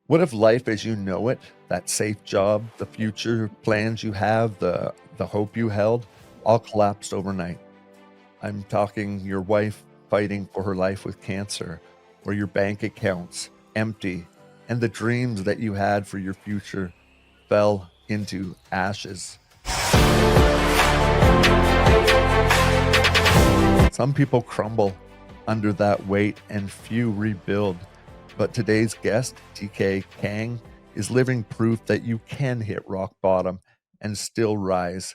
What if life as you know it, that safe job, the future plans you have, the hope you held, all collapsed overnight? I'm talking your wife fighting for her life with cancer, or your bank accounts empty, and the dreams that you had for your future fell into ashes. Some people crumble under that weight and few rebuild. But today's guest, TK Kang, is living proof that you can hit rock bottom and still rise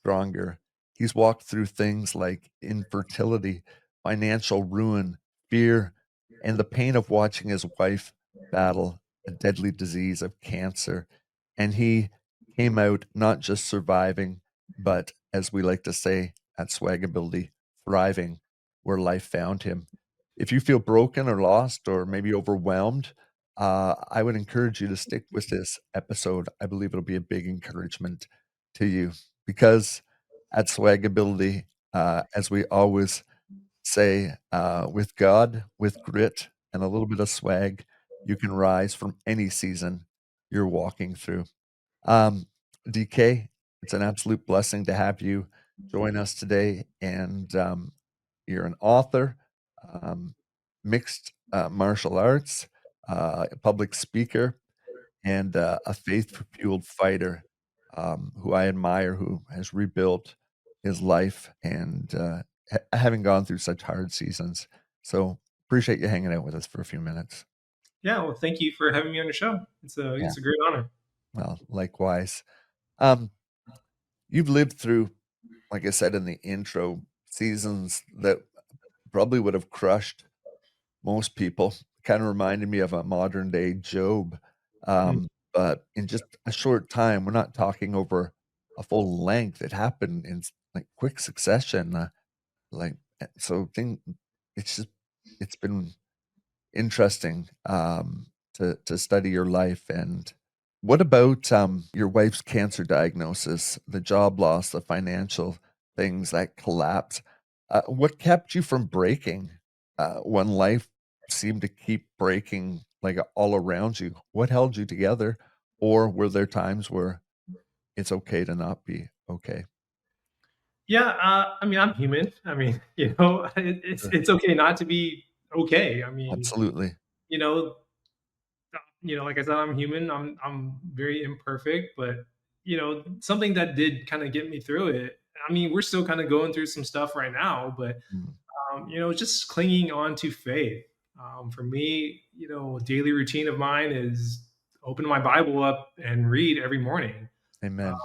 stronger. He's walked through things like infertility, financial ruin, fear, and the pain of watching his wife battle a deadly disease of cancer. And he came out not just surviving, but as we like to say at SwagAbility, thriving where life found him. If you feel broken or lost or maybe overwhelmed, I would encourage you to stick with this episode. I believe it'll be a big encouragement to you because at SwagAbility, as we always say, with God, with grit, and a little bit of swag, you can rise from any season you're walking through. Um, DK, it's an absolute blessing to have you join us today. And you're an author, um, mixed martial arts, a public speaker, and a faith-fueled fighter who I admire, who has rebuilt his life and having gone through such hard seasons. So appreciate you hanging out with us for a few minutes. Yeah, well, thank you for having me on your show. Yeah, It's a great honor. well, likewise. Um, you've lived through, like I said in the intro, seasons that probably would have crushed most people. Kind of reminded me of a modern day Job. Mhm. But in just a short time, we're not talking over a full length. It happened in like quick succession. Like so, it's just it's been interesting to study your life. And what about your wife's cancer diagnosis, the job loss, the financial things that collapse? What kept you from breaking when life seemed to keep breaking like all around you? What held you together? Or were there times where it's okay to not be okay? Yeah, I mean, I'm human. I mean, Sure. it's okay not to be okay. Absolutely. You know, like I said, I'm human. I'm very imperfect, but something that did kind of get me through it. I mean, we're still kind of going through some stuff right now, but Mm. just clinging on to faith. For me, a daily routine of mine is open my Bible up and read every morning. Amen.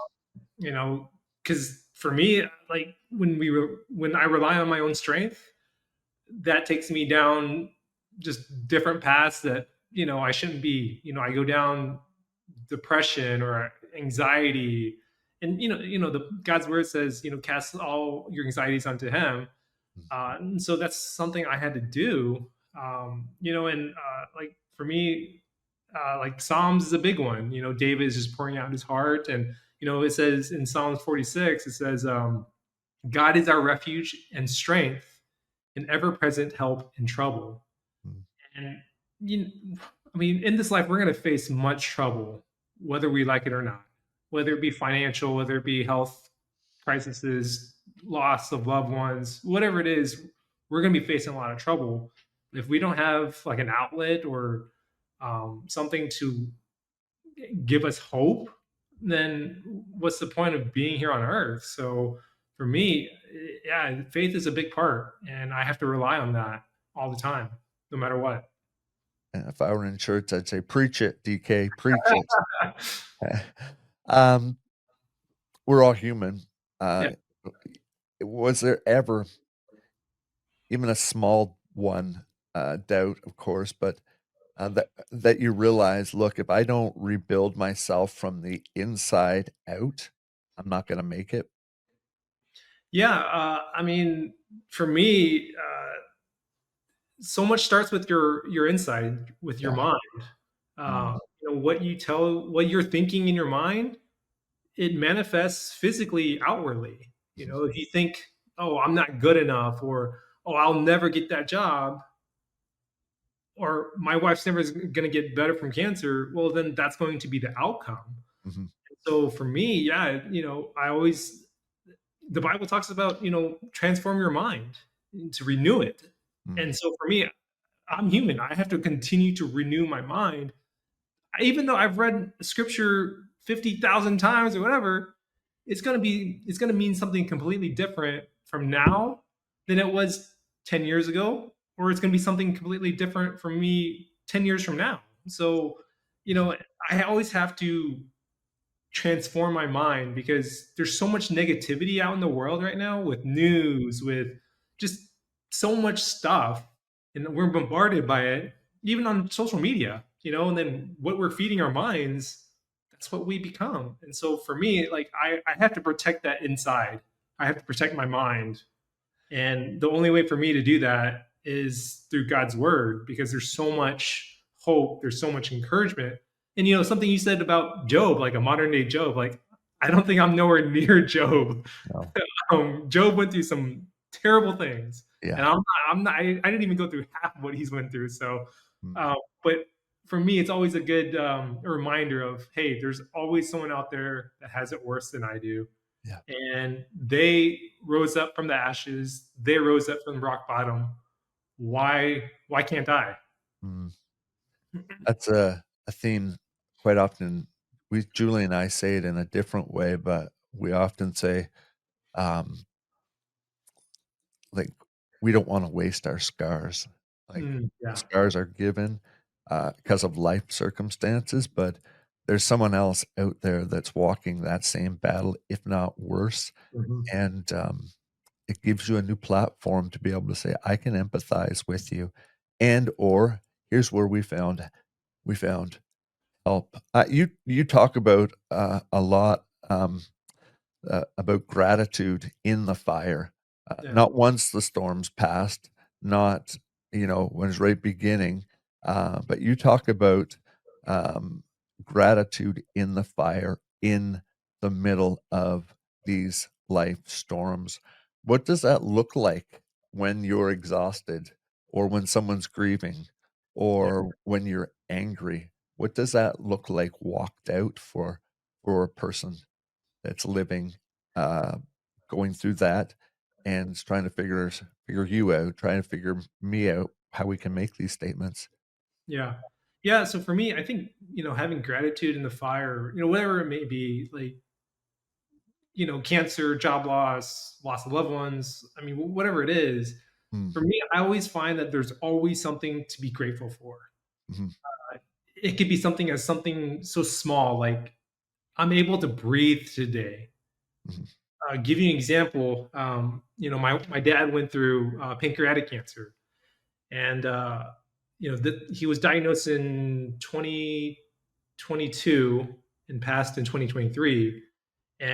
you know because for me, like when I rely on my own strength, that takes me down just different paths that I shouldn't be. I go down depression or anxiety. And the God's word says, cast all your anxieties onto him. And so that's something I had to do. And like for me, like Psalms is a big one. David is just pouring out his heart. And it says in Psalms 46, it says, God is our refuge and strength, an ever-present help in trouble. Mm. And you, I mean, in this life, we're going to face much trouble, whether we like it or not. Whether it be financial, whether it be health crises, loss of loved ones, whatever it is, we're going to be facing a lot of trouble. If we don't have like an outlet or something to give us hope, then what's the point of being here on earth? So for me, yeah, faith is a big part, and I have to rely on that all the time, no matter what. And if I were in church, I'd say, "Preach it, DK, preach it." Um, we're all human. Yeah. Uh, was there ever even a small one, doubt, of course, but that you realize, look, if I don't rebuild myself from the inside out, I'm not going to make it. Yeah, I mean, for me, so much starts with your inside, with your Yeah. mind. Mm. What you're thinking in your mind, it manifests physically outwardly. If you think, "Oh, I'm not good enough," or "Oh, I'll never get that job," or my wife's never going to get better from cancer, well, then that's going to be the outcome. Mhm. So for me, yeah, I always, the Bible talks about, transform your mind to renew it. Mm. And so for me, I'm human. I have to continue to renew my mind. Even though I've read scripture 50,000 times or whatever, it's going to mean something completely different from now than it was 10 years ago, or it's going to be something completely different from me 10 years from now. So, Mhm. I always have to transform my mind because there's so much negativity out in the world right now with news, with just so much stuff, and we're bombarded by it, even on social media, and then what we're feeding our minds, that's what we become. And so for me, like I have to protect that inside. I have to protect my mind. And the only way for me to do that is through God's word because there's so much hope, there's so much encouragement. And something you said about Job, like a modern day Job, like I don't think I'm nowhere near Job. No. Job went through some terrible things, Yeah. and I didn't even go through half of what he's went through. So, Mm. but for me, it's always a good reminder of, hey, there's always someone out there that has it worse than I do, Yeah. and they rose up from the ashes. They rose up from rock bottom. Why can't I? Mm. That's a theme quite often. Julie and I say it in a different way, but we often say, um, like, we don't wanna waste our scars. Like, Yeah. scars are given, because of life circumstances, but there's someone else out there that's walking that same battle, if not worse, Mhm. and, it gives you a new platform to be able to say, "I can empathize with you," and or, "Here's where we found help." You talk about, a lot, about gratitude in the fire. Yeah. Not once the storms passed, not, when it's right beginning, but you talk about, um, gratitude in the fire in the middle of these life storms. What does that look like when you're exhausted or when someone's grieving Yeah. or when you're angry? What does that look like walked out for a person that's living, uh, going through that and is trying to figure you out, trying to figure me out, how we can make these statements. Yeah. Yeah. So for me, I think, having gratitude in the fire, whatever it may be, like, cancer, job loss of loved ones. I mean, whatever it is, Mm, for me, I always find that there's always something to be grateful for. mhm, It could be something so small, like I'm able to breathe today. mhm. Give you an example. My dad went through pancreatic cancer, and he was diagnosed in 2022 and passed in 2023.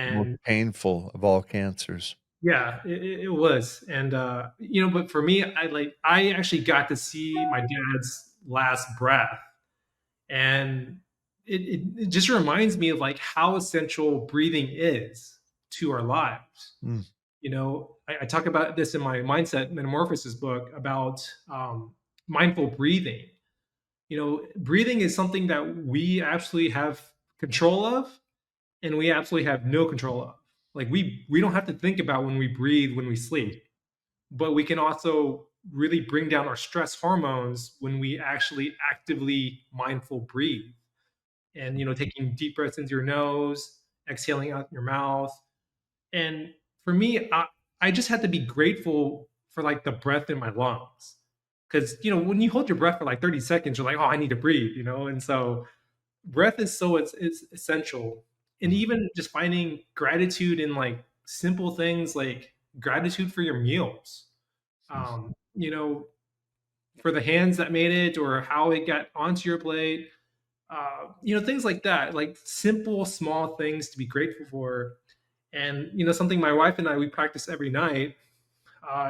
The most And painful of all cancers. yeah, it was. And but for me, I actually got to see my dad's last breath, and it just reminds me of like how essential breathing is to our lives. Mm, I talk about this in my mindset metamorphosis book about mindful breathing. Breathing is something that we absolutely have control of, and we absolutely have no control of. Like we don't have to think about when we breathe when we sleep, but we can also really bring down our stress hormones when we actually actively mindful breathe. And taking deep breaths into your nose, exhaling out your mouth. And for me, I just had to be grateful for like the breath in my lungs. Because when you hold your breath for like 30 seconds, you're like, oh, I need to breathe, and so breath is so it's essential. And mhm, even just finding gratitude in like simple things like gratitude for your meals. mm, Um, you know, for the hands that made it or how it got onto your plate. Things like that, like simple, small things to be grateful for. And something my wife and I we practice every night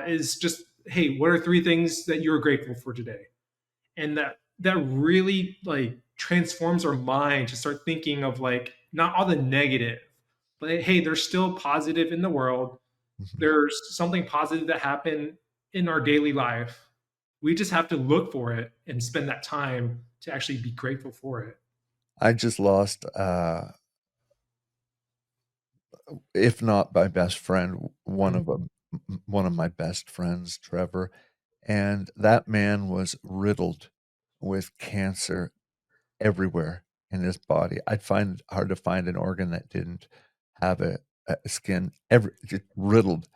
is just, hey, what are three things that you're grateful for today? And that really like transforms our mind to start thinking of like not all the negative, but hey, there's still positive in the world. mhm, There's something positive that happened in our daily life. We just have to look for it and spend that time to actually be grateful for it. I just lost, if not my best friend, one Mm, of them, one of my best friends, Trevor, and that man was riddled with cancer everywhere in his body. I'd find it hard to find an organ that didn't have a skin, just riddled.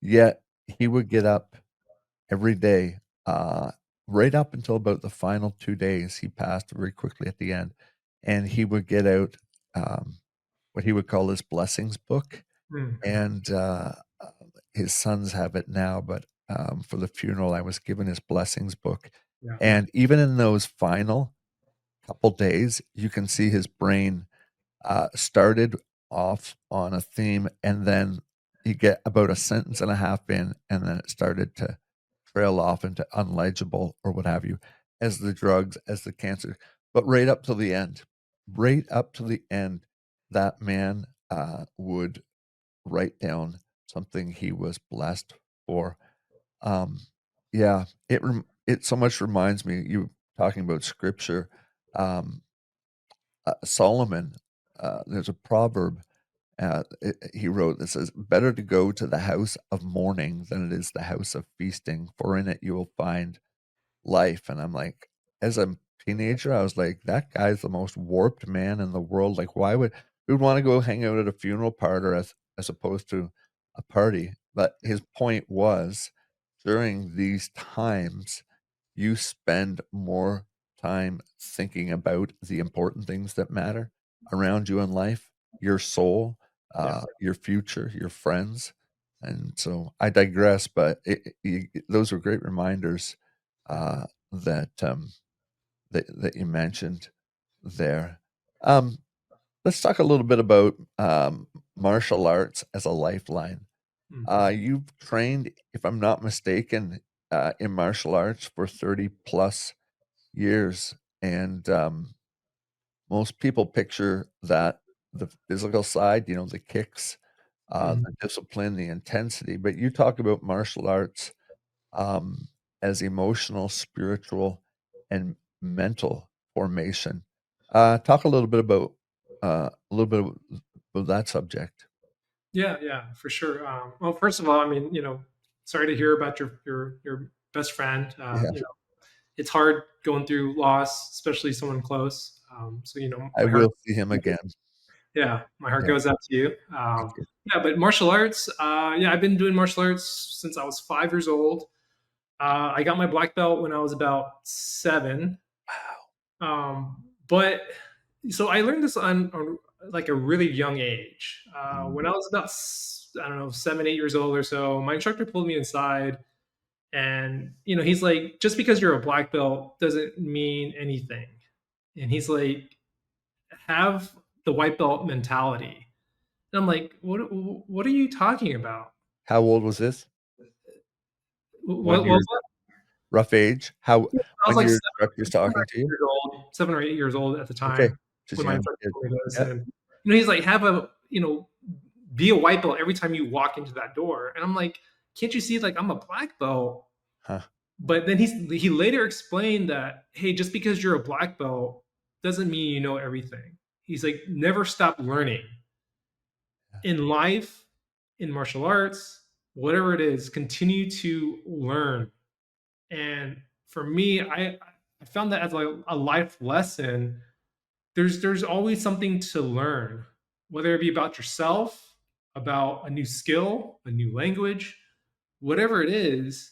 Yet he would get up every day, right up until about the final 2 days. He passed very quickly at the end, and he would get out, um, what he would call his blessings book, mm, and, his sons have it now, but, for the funeral, I was given his blessings book, yeah. and even in those final couple days, you can see his brain, started off on a theme, and then you get about a sentence and a half in, and then it started to trail off into unlegible or what have you, as the drugs, as the cancer, but right up to the end, that man, would write down something he was blessed for. Um, yeah, it so much reminds me, you talking about scripture, um, Solomon, there's a proverb, he wrote that says, "Better to go to the house of mourning than it is the house of feasting, for in it you will find life." And I'm like, as a teenager, I was like, that guy's the most warped man in the world. Like, why would who'd want to go hang out at a funeral parlor as opposed to a party? But his point was, during these times, you spend more time thinking about the important things that matter around you in life, your soul, Yeah. your future, your friends. And so I digress, but those were great reminders, uh, that that you mentioned there. Um, let's talk a little bit about martial arts as a lifeline. Mhm. You've trained, if I'm not mistaken, in martial arts for 30 plus years, and most people picture that the physical side, the kicks, Mhm. the discipline, the intensity. But you talk about martial arts um, as emotional, spiritual, and mental formation. Talk a little bit about that subject. Yeah, yeah, for sure. Well, first of all, I mean, sorry to hear about your best friend. Yeah, It's hard going through loss, especially someone close. So I my heart, will see him again. yeah, my heart Yeah, goes out to you. thank you. Yeah, but martial arts, yeah, I've been doing martial arts since I was 5 years old. I got my black belt when I was about 7. Wow. But so I learned this on like a really young age. Mm. When I was about I don't know 7 8 years old or so, my instructor pulled me inside, and he's like, just because you're a black belt doesn't mean anything. And he's like, have the white belt mentality. And I'm like, what are you talking about? How old was this? When What was you're that? rough age? How I was when like your 7, instructor's 7 or talking 8 to you? years old, 7 or 8 years old at the Okay, time just when my young instructor kid. told me this. Yeah, And he's like, have a be a white belt every time you walk into that door. And I'm like, can't you see like I'm a black belt? huh. But then he later explained that, hey, just because you're a black belt doesn't mean you know everything. He's like, never stop learning Yeah. in life, in martial arts, whatever it is. Continue to learn. And for me, I found that as like a life lesson. There's always something to learn, whether it be about yourself, about a new skill, a new language, whatever it is.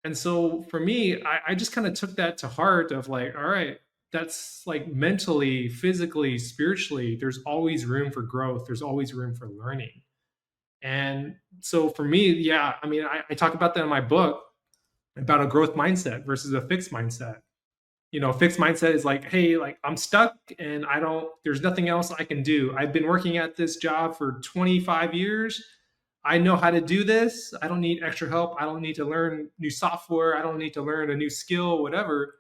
And so for me, I just kind of took that to heart of like, all right, that's like mentally, physically, spiritually, there's always room for growth. There's always room for learning. And so for me, yeah, I mean, I talk about that in my book about a growth mindset versus a fixed mindset. Fixed mindset is like, hey, like I'm stuck and there's nothing else I can do. I've been working at this job for 25 years. I know how to do this. I don't need extra help. I don't need to learn new software. I don't need to learn a new skill, whatever.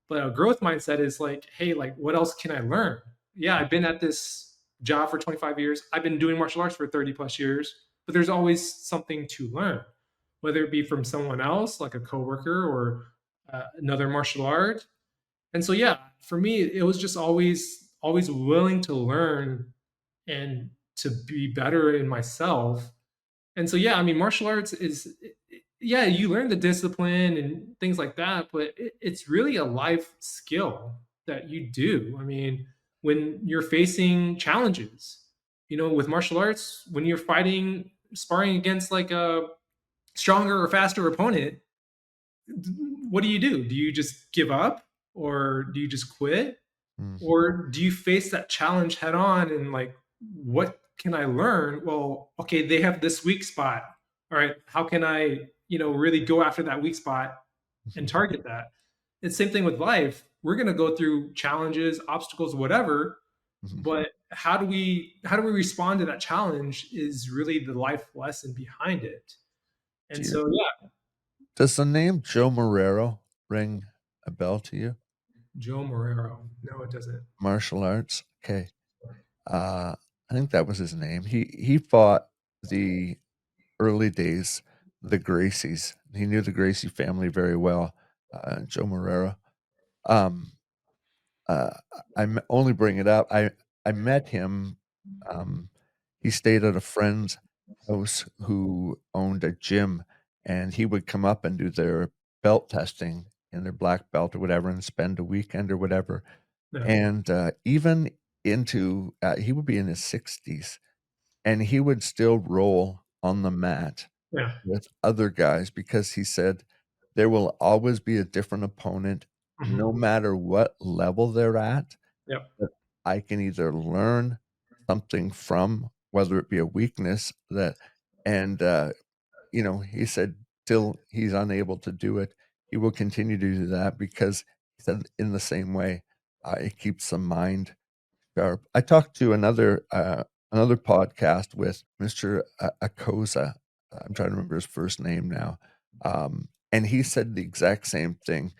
But a growth mindset is like, hey, like what else can I learn? Yeah, I've been at this job for 25 years. I've been doing martial arts for 30 plus years, but there's always something to learn, whether it be from someone else, like a coworker or another martial art. And so yeah, for me, it was just always willing to learn and to be better in myself. And so yeah, I mean, martial arts is, yeah, you learn the discipline and things like that, but it's really a life skill that you do. I mean, when you're facing challenges, with martial arts, when you're fighting, sparring against like a stronger or faster opponent, what do you do? Do you just give up, or do you just quit? Mm. Or do you face that challenge head on and like, what can I learn? Well, okay, they have this weak spot. All right, how can I, really go after that weak spot and target that? It's the same thing with life. We're going to go through challenges, obstacles, whatever, Mhm. but how do we respond to that challenge is really the life lesson behind it. Do And you so yeah, Does the name Joe Marrero ring a bell to you? Joe Morero. No, it doesn't. Martial arts? Okay. I think that was his name. He fought the early days, the Gracies. He knew the Gracie family very well, Joe Marrero. Um, uh, only bring it up. I met him. Um, he stayed at a friend's house who owned a gym, and he would come up and do their belt testing in their black belt or whatever, and spend a weekend or whatever. Yeah. And even into he would be in his 60s, and he would still roll on the mat Yeah. with other guys because he said there will always be a different opponent no Mhm. matter what level they're at, Yep. that I can either learn something from, whether it be a weakness that and, he said till he's unable to do it, he will continue to do that because he said in the same way, it keeps the mind sharp. I talked to another podcast with Mr. Akosa. I'm trying to remember his first name now. And he said the exact same thing.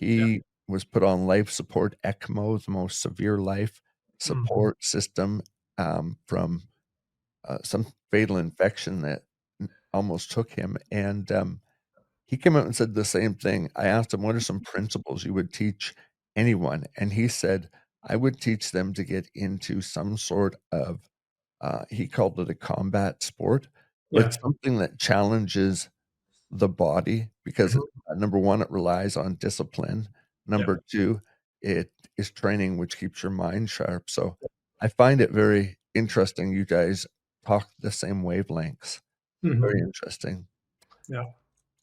Yeah. He was put on life support ECMO, the most severe life Mhm. support system, from some fatal infection that almost took him. And he came out and said the same thing. I asked him, "What are some principles you would teach anyone?" And he said, "I would teach them to get into some sort of," he called it a combat sport, but Yeah. something that challenges the body because, Mhm. number 1, it relies on discipline. Yep. Number 2, it is training which keeps your mind sharp. So I find it very interesting you guys talk the same wavelengths. Very Mhm. interesting. Yeah.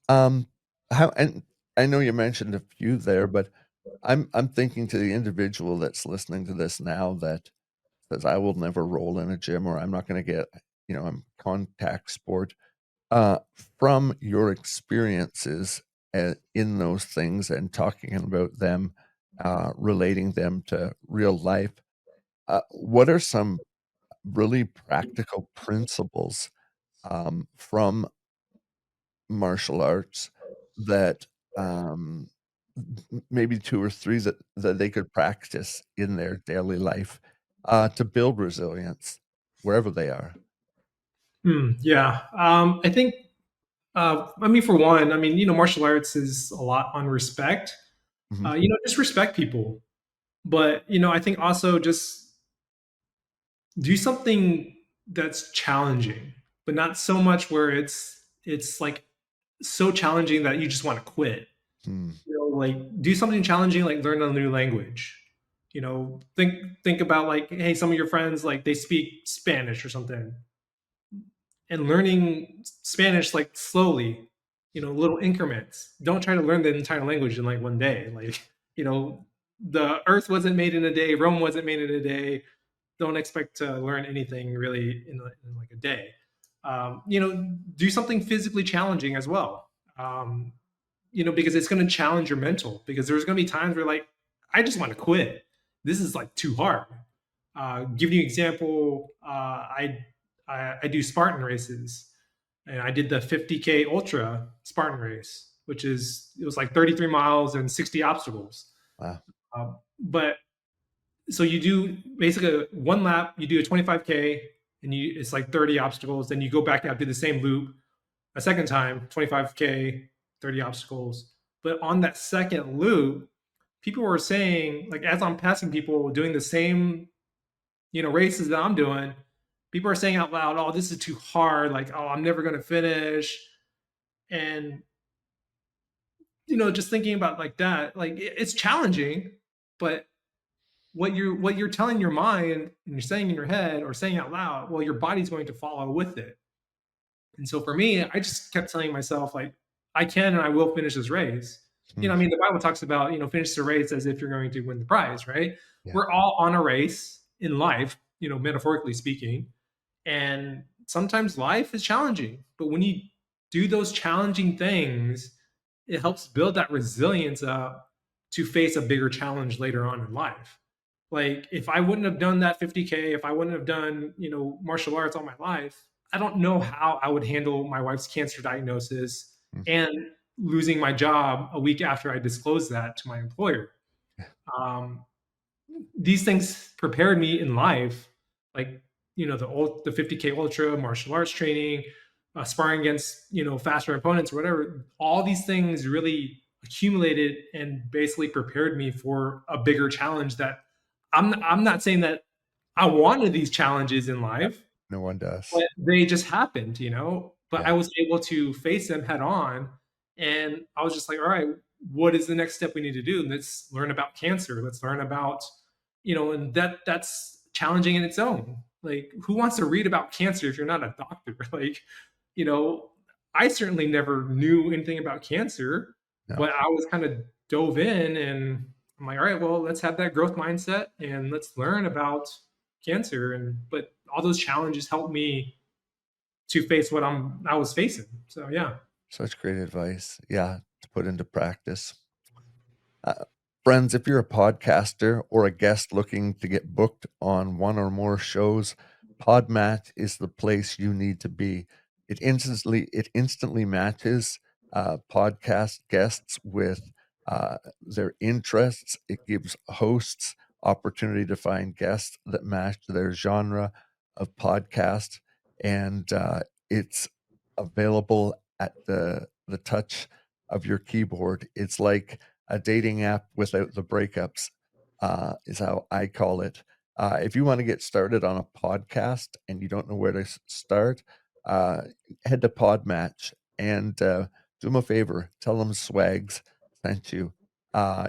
Um, how and I know you mentioned a few there, but I'm thinking to the individual that's listening to this now that says, "I will never roll in a gym," or "I'm not gonna get, I'm contact sport." Uh, from your experiences, in those things and talking about them, relating them to real life, what are some really practical principles, from martial arts that, maybe 2 or 3 that they could practice in their daily life, to build resilience wherever they are? Yeah. I think, I mean, for one, I mean, martial arts is a lot on respect. Mhm, Just respect people. But, I think also just do something that's challenging, but not so much where it's like so challenging that you just want to quit. mm, Like do something challenging, like learn a new language. Think about like, hey, some of your friends like they speak Spanish or something, and learning Spanish like slowly, little increments. Don't try to learn the entire language in like one day. Like, the earth wasn't made in a day, Rome wasn't made in a day. Don't expect to learn anything really in like a day. Do something physically challenging as well. Because it's going to challenge your mental. Because there's going to be times where like, I just want to quit. This is like too hard. Give you an example. I do Spartan races, and I did the 50K ultra Spartan race, it was like 33 miles and 60 obstacles. wow, But so you do basically one lap, you do a 25K, and it's like 30 obstacles. Then you go back out, do the same loop a second time, 25K, 30 obstacles. But on that second loop, people were saying, like, as I'm passing people doing the same, races that I'm doing, people are saying out loud, "Oh, this is too hard. Like, oh, I'm never going to finish." And, just thinking about like that, like it's challenging, but what you're telling your mind and you're saying in your head or saying out loud, well, your body's going to follow with it. And so for me, I just kept telling myself, like, I can and I will finish this race. Hmm. I mean, the Bible talks about, finish the race as if you're going to win the prize, right? Yeah. We're all on a race in life, metaphorically speaking. And sometimes life is challenging. But when you do those challenging things, it helps build that resilience up to face a bigger challenge later on in life. Like if I wouldn't have done that 50K, if I wouldn't have done, martial arts all my life, I don't know how I would handle my wife's cancer diagnosis Hmm. and losing my job a week after I disclosed that to my employer. Um, these things prepared me in life, like the 50K ultra, martial arts training, sparring against faster opponents or whatever. All these things really accumulated and basically prepared me for a bigger challenge that I'm not saying that I wanted these challenges in Yep. life, No one does. but they just happened, but Yeah. I was able to face them head on. And I was just like, all right, what is the next step we need to do? Let's learn about cancer. Let's learn about, and that's challenging in its own. Like, who wants to read about cancer if you're not a doctor? Like, you know, I certainly never knew anything about cancer, No. but I was kind of dove in and I'm like, all right, well, let's have that growth mindset and let's learn about cancer. But all those challenges helped me to face what I was facing. So yeah. Such great advice. Yeah, to put into practice. Uh, Friends, if you're a podcaster or a guest looking to get booked on one or more shows, Podmatch is the place you need to be. It instantly matches podcast guests with their interests. It gives hosts opportunity to find guests that match their genre of podcast, and it's available at the touch of your keyboard. It's like a dating app without the breakups, is how I call it. If you want to get started on a podcast and you don't know where to start, uh, head to Podmatch and do them a favor. Tell them Swags sent you.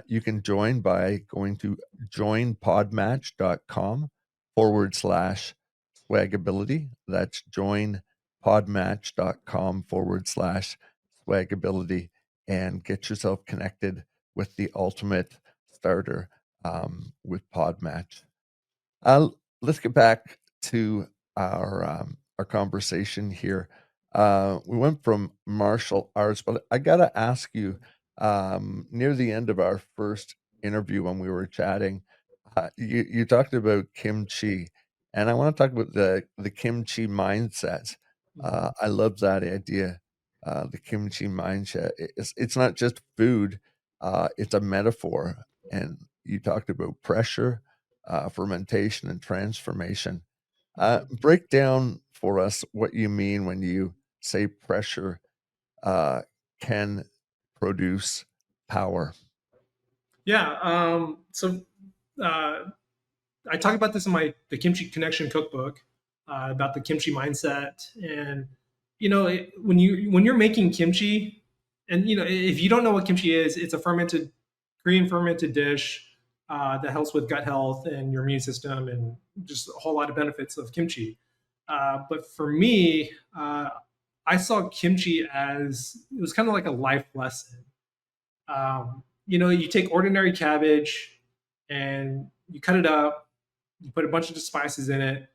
You can join by going to joinpodmatch.com/swagability. That's joinpodmatch.com/swagability and get yourself connected with the ultimate starter with Podmatch. Let's get back to our conversation here. We went from martial arts, but I gotta ask you, near the end of our first interview when we were chatting, you talked about kimchi, and I want to talk about the kimchi mindset. I love that idea, the kimchi mindset. It's not just food; it's a metaphor. And you talked about pressure, fermentation, and transformation. Break down for us what you mean when you say pressure uh, can produce power. Yeah. So uh, I talk about this in the Kimchi Connection cookbook about the kimchi mindset, and when you're making kimchi, and if you don't know what kimchi is, it's a Korean fermented dish that helps with gut health and your immune system, and just a whole lot of benefits of kimchi. But for me, I saw kimchi as it was kind of like a life lesson. You take ordinary cabbage and you cut it up, you put a bunch of spices in it.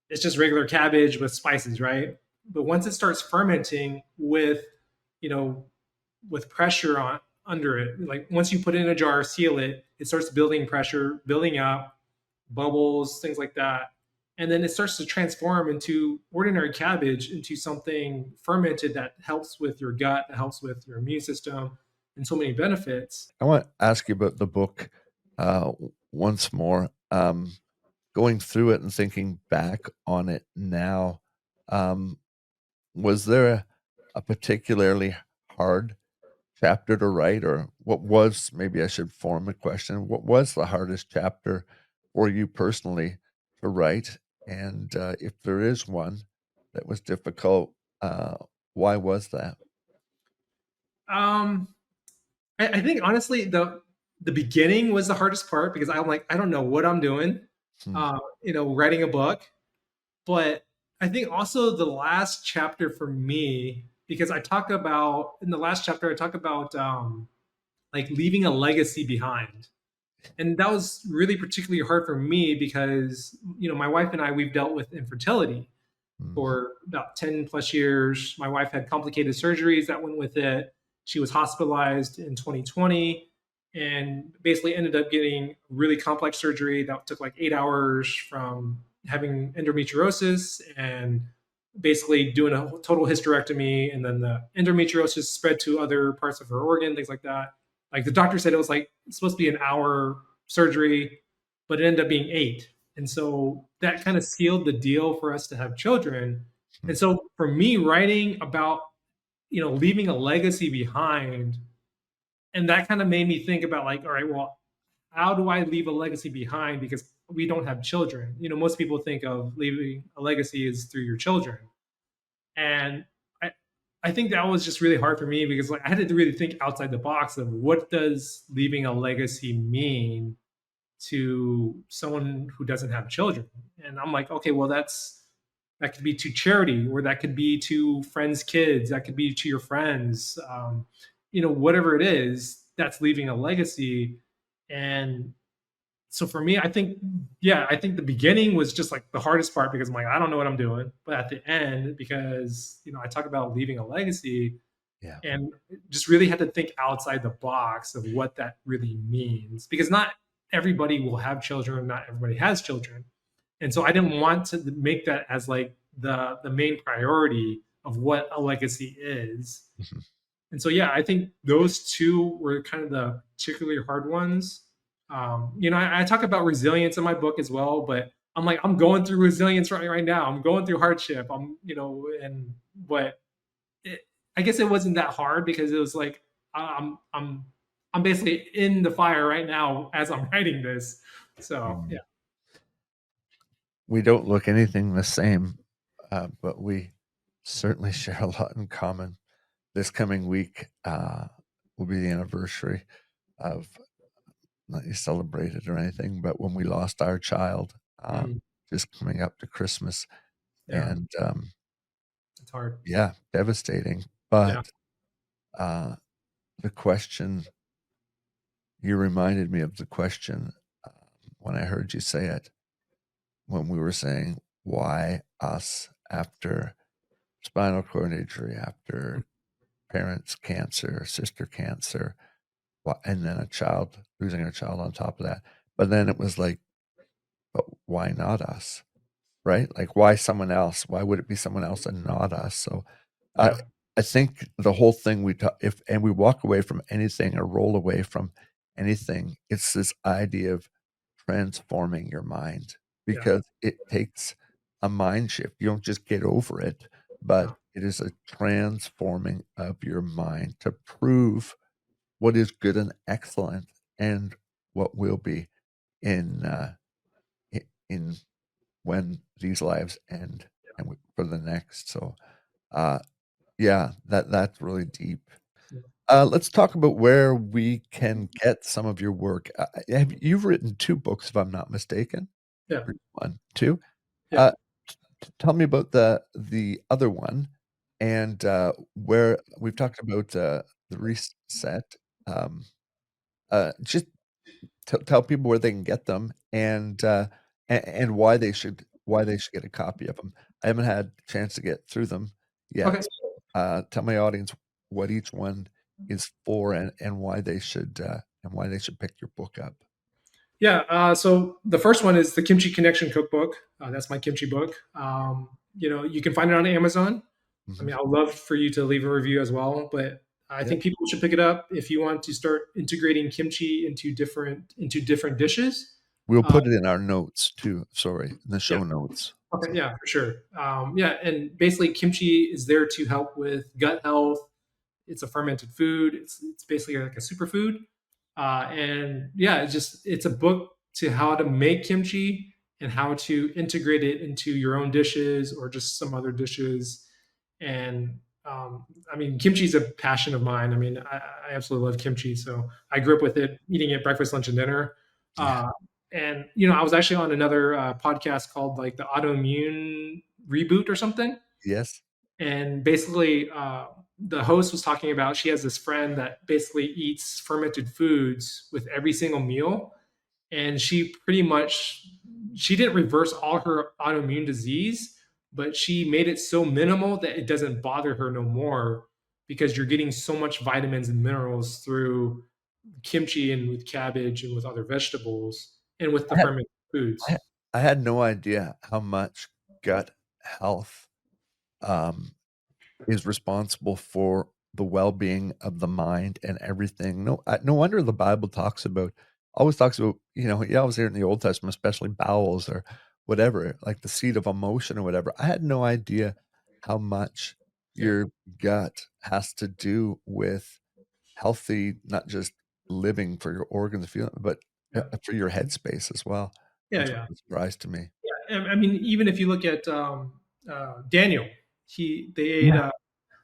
It's just regular cabbage with spices, right? But once it starts fermenting you know, with pressure on under it, like once you put it in a jar, seal it, it starts building pressure, building up, bubbles, things like that. And then it starts to transform into ordinary cabbage into something fermented that helps with your gut, that helps with your immune system, and so many benefits. I want to ask you about the book once more. Going through it and thinking back on it now, um, was there a particularly hard chapter to write, or what was, maybe I should form a question, what was the hardest chapter for you personally to write? And if there is one that was difficult, uh, why was that? Um, I think honestly the beginning was the hardest part because I'm like I don't know what I'm doing, Hmm. writing a book. But I think also the last chapter for me, because I talk about in the last chapter I talk about like leaving a legacy behind, and that was really particularly hard for me because my wife and I we've dealt with infertility Hmm. for about 10 plus years. My wife had complicated surgeries that went with it. She was hospitalized in 2020 and basically ended up getting really complex surgery that took like 8 hours from having endometriosis and basically doing a total hysterectomy. And then the endometriosis spread to other parts of her organ, things like that. Like the doctor said, it was like it's supposed to be an hour surgery, but it ended up being 8. And so that kind of sealed the deal for us to have children. And so for me, writing about, leaving a legacy behind, and that kind of made me think about like, all right, well, how do I leave a legacy behind? Because we don't have children. Most people think of leaving a legacy is through your children. And I, I think that was just really hard for me because like I had to really think outside the box of what does leaving a legacy mean to someone who doesn't have children. And I'm like, okay, well, that could be to charity, or that could be to friends' kids, that could be to your friends, whatever it is, that's leaving a legacy. And so for me, I think, yeah, I think the beginning was just like the hardest part because I'm like, I don't know what I'm doing. But at the end, because I talk about leaving a legacy, Yeah. and just really had to think outside the box of what that really means because not everybody will have children, not everybody has children. And so I didn't want to make that as like the main priority of what a legacy is. Mhm. And so yeah, I think those two were kind of the particularly hard ones. I talk about resilience in my book as well, but I'm going through resilience right now. I'm going through hardship. And but it, I guess it wasn't that hard because it was like I'm basically in the fire right now as I'm writing this. So yeah, Mhm. We don't look anything the same, but we certainly share a lot in common. This coming week will be the anniversary of, not you celebrated or anything, but when we lost our child, mm, just coming up to Christmas. yeah, And it's hard. yeah, devastating. Yeah, But uh, the question, you reminded me of the question when I heard you say it, when we were saying, why us after spinal cord injury, after parents' cancer, sister cancer, and then a child, losing a child on top of that. But then it was like, but why not us? Right? Like, why someone else? Why would it be someone else and not us? So I yeah, I think the whole thing we talk, if and we walk away from anything or roll away from anything, it's this idea of transforming your mind, yeah, because it takes a mind shift. You don't just get over it, yeah, but it is a transforming of your mind to prove what is good and excellent and what will be in in when these lives end and for the next. So uh yeah, that's really deep. yeah, Let's talk about where we can get some of your work. You've written 2 books, if I'm not mistaken? yeah, Or 1, 2? yeah. Uh, Tell me about the other one, and where we've talked about the reset. Um, just tell people where they can get them, and why they should get a copy of them. I haven't had a chance to get through them Okay. yet. Tell my audience what each one is for, and why they should pick your book up. Yeah. So the first one is the Kimchi Connection Cookbook. That's my kimchi book. You can find it on Amazon. I Mhm. mean, I'd love for you to leave a review as well, but I Yeah. think people should pick it up if you want to start integrating kimchi into different dishes. We'll Uh, put it in our notes too, sorry, in the yeah. show notes. Okay. So, Yeah, for sure. Yeah, and basically kimchi is there to help with gut health. It's a fermented food. It's basically like a superfood. And yeah, it's a book to how to make kimchi and how to integrate it into your own dishes or just some other dishes. And I mean, kimchi is a passion of mine. I mean, I absolutely love kimchi. So I grew up with it, eating it breakfast, lunch, and dinner. Yeah. Uh, and I was actually on another podcast called like the Autoimmune Reboot or something. Yes. And basically, the host was talking about she has this friend that basically eats fermented foods with every single meal, and she didn't reverse all her autoimmune disease, but she made it so minimal that it doesn't bother her no more because you're getting so much vitamins and minerals through kimchi and with cabbage and with other vegetables and with the I had fermented I foods. had I had no idea how much gut health, um, is responsible for the well-being of the mind and everything. No wonder the Bible always talks about, you always hear in the Old Testament, especially bowels or whatever, like the seat of emotion or whatever. I had no idea how much Yeah, your gut has to do with healthy, not just living for your organs, feeling, but yeah, for your headspace as well. yeah, That's yeah. a surprise to me. Yeah, I mean, even if you look at Daniel, they ate. Yeah.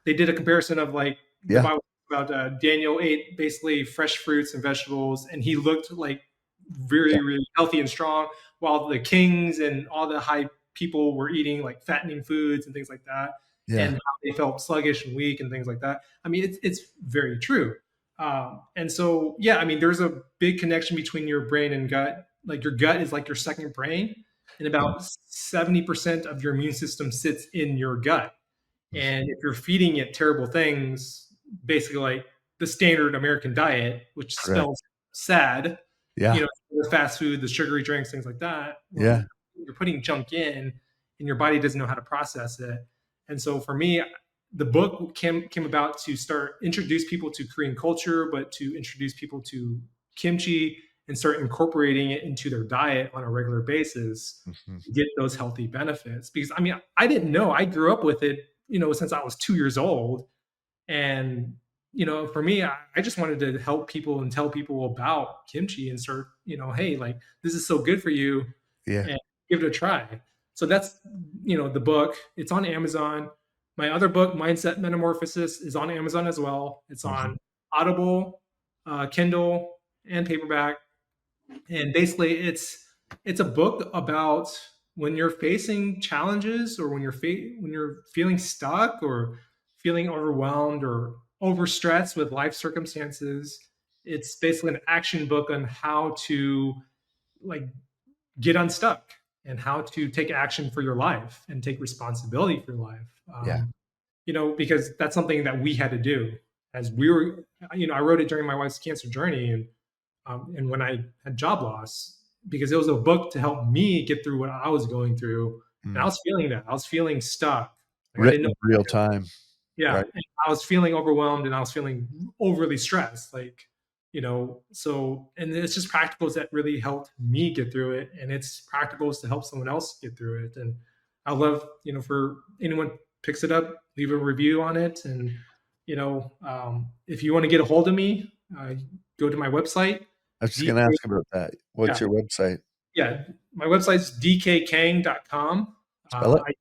They did a comparison of like the Yeah. Bible about Daniel ate basically fresh fruits and vegetables, and he looked like Yeah. really, really healthy and strong, while the kings and all the high people were eating like fattening foods and things like that, and Yeah. how they felt sluggish and weak and things like that. I mean, it's very true. And so, yeah, I mean, there's a big connection between your brain and gut. Like your gut is like your second brain, and Yeah. about 70% of your immune system sits in your gut. Mhm. And if you're feeding it terrible things, basically like the standard American diet, which Correct. spells sad, Yeah. the fast food, the sugary drinks, things like that, well, Yeah. you're putting junk in and your body doesn't know how to process it. And so for me, the book came about to start introduce people to Korean culture, but to introduce people to kimchi and start incorporating it into their diet on a regular basis Mhm. to get those healthy benefits. Because I mean, I didn't know. I grew up with it, since I was 2 years old. And, for me, I just wanted to help people and tell people about kimchi and start, hey, like this is so good for you Yeah. and give it a try. So that's, the book. It's on Amazon. My other book, Mindset Metamorphosis, is on Amazon as well. It's Mhm. on Audible, Kindle, and paperback. And basically it's a book about when you're facing challenges or when you're feeling stuck or feeling overwhelmed or overstressed with life circumstances. It's basically an action book on how to like get unstuck and how to take action for your life and take responsibility for your life. Yeah. Because that's something that we had to do as we were. I wrote it during my wife's cancer journey, and when I had job loss, because it was a book to help me get through what I was going through. And I Mm. was feeling that. I was feeling stuck. Like I didn't Written know. in real time, Yeah. right? And I was feeling overwhelmed and I was feeling overly stressed. So, and it's just practicals that really helped me get through it. And it's practicals to help someone else get through it. And I love, for anyone picks it up, leave a review on it. And, if you want to get a hold of me, go to my website, I was just gonna DK, ask about that. What's yeah, your website? yeah. My website's dkkang.com. Spell it?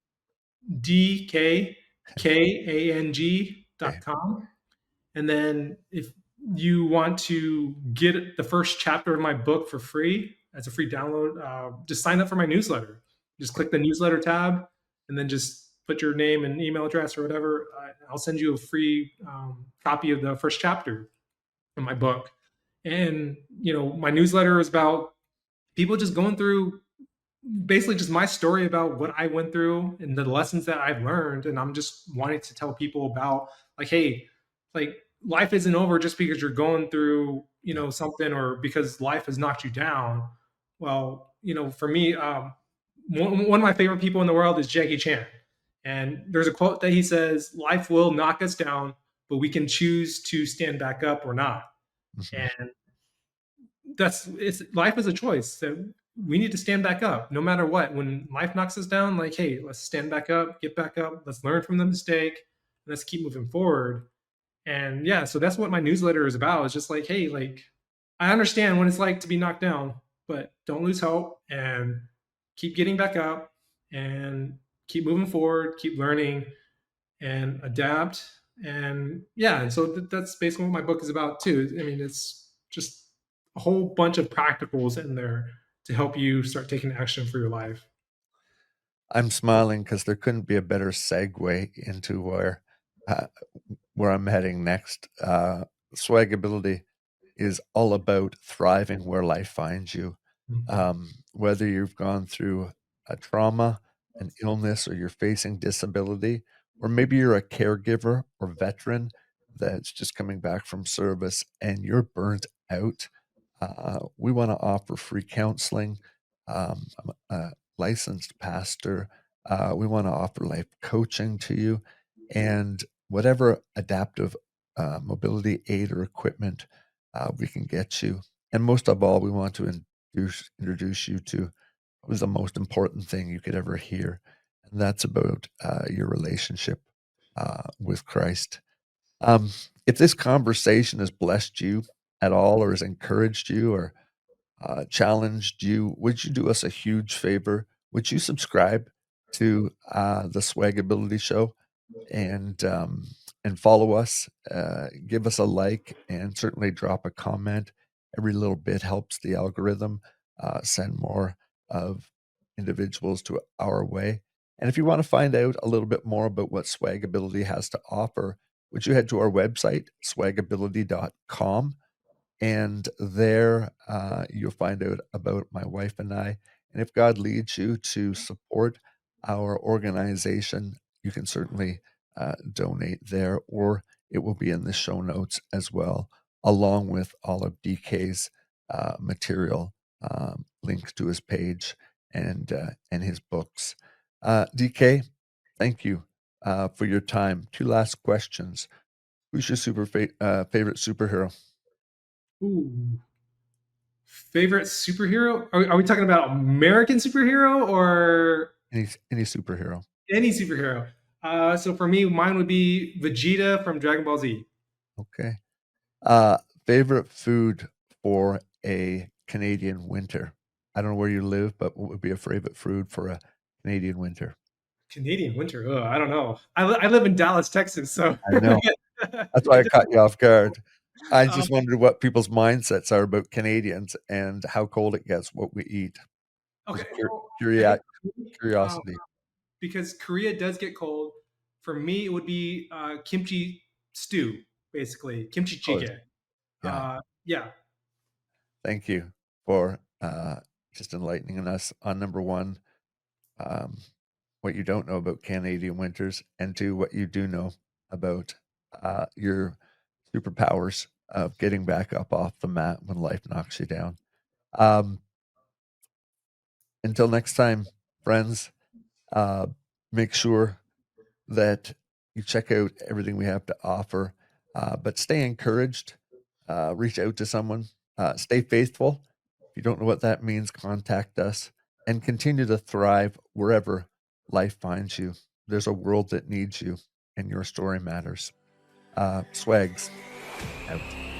DKKANG Okay. dot com. And then if you want to get the first chapter of my book for free as a free download, just sign up for my newsletter. Just click the newsletter tab and then just put your name and email address or whatever. I'll send you a free copy of the first chapter of my book. And, my newsletter is about people just going through basically just my story about what I went through and the lessons that I've learned. And I'm just wanting to tell people about like, hey, like life isn't over just because you're going through, Yeah. something or because life has knocked you down. Well, for me, one of my favorite people in the world is Jackie Chan. And there's a quote that he says, life will knock us down, but we can choose to stand back up or not. Mhm. And it's life is a choice. So we need to stand back up no matter what. When life knocks us down, like, hey, let's stand back up, get back up, let's learn from the mistake, and let's keep moving forward. And yeah, so that's what my newsletter is about. It's just like, hey, like I understand what it's like to be knocked down, but don't lose hope and keep getting back up and keep moving forward, keep learning and adapt. And yeah, and so that's basically what my book is about too. I mean, it's just a whole bunch of practicals in there to help you start taking action for your life. I'm smiling because there couldn't be a better segue into uh, where I'm heading next. Swagability is all about thriving where life finds you. Mhm. Whether you've gone through a trauma, an illness, or you're facing disability, or maybe you're a caregiver or veteran that's just coming back from service and you're burnt out, we want to offer free counseling. I'm a licensed pastor. We want to offer life coaching to you and whatever adaptive mobility aid or equipment we can get you. And most of all, we want to introduce you to what was the most important thing you could ever hear. And that's about your relationship with Christ. Um, if this conversation has blessed you at all or has encouraged you or challenged you, would you do us a huge favor? Would you subscribe to the Swagability Show and follow us? Give us a like and certainly drop a comment. Every little bit helps the algorithm send more of individuals to our way. And if you want to find out a little bit more about what Swagability has to offer, would you head to our website, swagability.com? And there you'll find out about my wife and I. And if God leads you to support our organization, you can certainly donate there, or it will be in the show notes as well, along with all of DK's material, links to his page and his books. DK, thank you for your time. Two last questions. Who's your favorite superhero? Ooh. Favorite superhero? Are we talking about American superhero or Any superhero. any superhero? So for me, mine would be Vegeta from Dragon Ball Z. Okay. Uh, Favorite food for a Canadian winter? I don't know where you live, but what would be a favorite food for a Canadian winter? Canadian winter. Ugh, I don't know. I live in Dallas, Texas, so I know. That's why I it caught you off guard. I um, just wondered what people's mindsets are about Canadians and how cold it gets, what we eat. okay. Just Well, I guess um, curiosity. because Korea does get cold. For me, it would be kimchi stew, basically kimchi Oh, jjigae. yeah. Yeah. Thank you for just enlightening us on number one, um, what you don't know about Canadian winters, and two, what you do know about your superpowers of getting back up off the mat when life knocks you down. Um, until next time, friends, uh, make sure that you check out everything we have to offer, but stay encouraged. Reach out to someone. Stay faithful. If you don't know what that means, contact us and continue to thrive wherever life finds you. There's a world that needs you, and your story matters. Swags out.